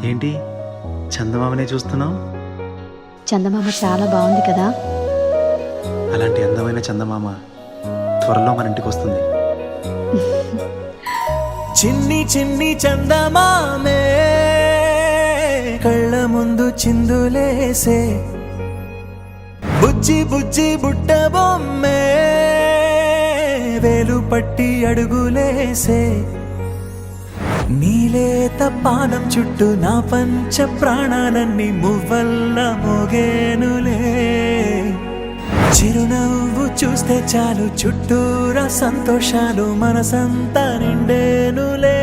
ఏంటి చందమామనే చూస్తున్నావు? చందమామ చాలా బాగుంది కదా. అలాంటి అందమైన చందమామ త్వరలో మన ఇంటికి వస్తుంది. చిన్ని చిన్ని చందమామే కళ్ళ ముందు చిందులేసే, బుజ్జి బుజ్జి బుట్ట బొమ్మే వేలు పట్టి అడుగులేసే, నీలేత పానం చుట్టూ నా పంచ ప్రాణాలన్నీ మువ్వల్ల మోగేనులే. చిరునవ్వు చూస్తే చాలు చుట్టూరా సంతోషాలు మనసంతా నిండేనులే.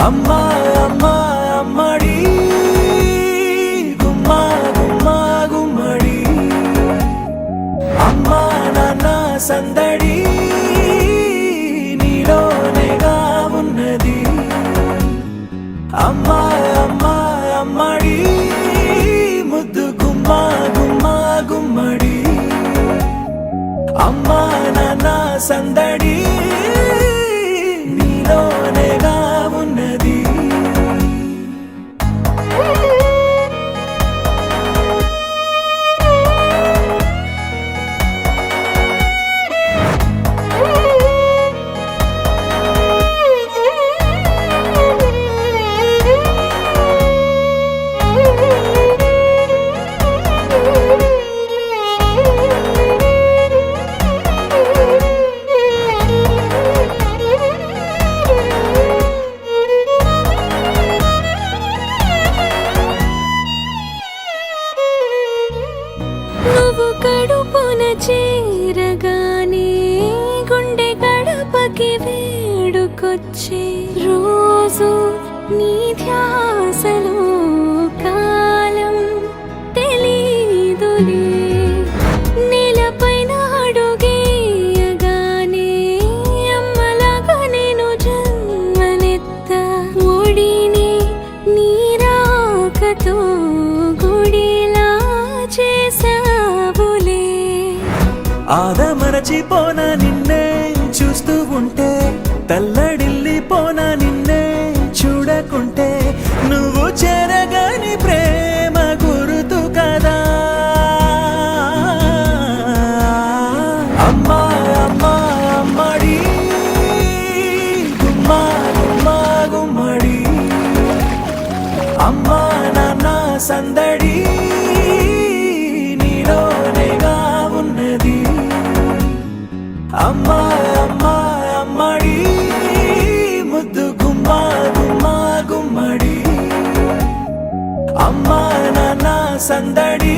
అమ్మా అమ్మా అమ్మడి గుమ్మా గుమ్మా గుమ్మడి, అమ్మా నాన్న సందడి నీలోనేగా ఉన్నది. అమ్మా అమ్మా అమ్మడి ముద్దు గుమ్మా గుమ్మా గుమ్మడి, అమ్మా నాన్న సందడి నీలోనేగా ఉన్నది. కడుపున చేరగానే గుండె గడపకి వేడుకొచ్చే, రోజు నీ ధ్యాసలో కాలం తెలీదులే. నేలపైన అడుగేయగానే అమ్మలాగా నేను జన్మనెత్త, ఒడిని నీ రాకతో గుడిలా చేసా. ఆదమరచిపోనా నిన్నే చూస్తూ ఉంటే, తల్లడిల్లిపోనా నిన్నే చూడకుంటే, నువ్వు చెరగని ప్రేమ గురుతు కదా. అమ్మా అమ్మా అమ్మడి గుమ్మా గుమ్మా గుమ్మడి, అమ్మా నాన్న సందడి నీలోనేగా ఉన్నది. అమ్మా అమ్మా అమ్మడి ముద్దు గుమ్మా గుమ్మా గుమ్మడి, అమ్మా నాన్న సందడి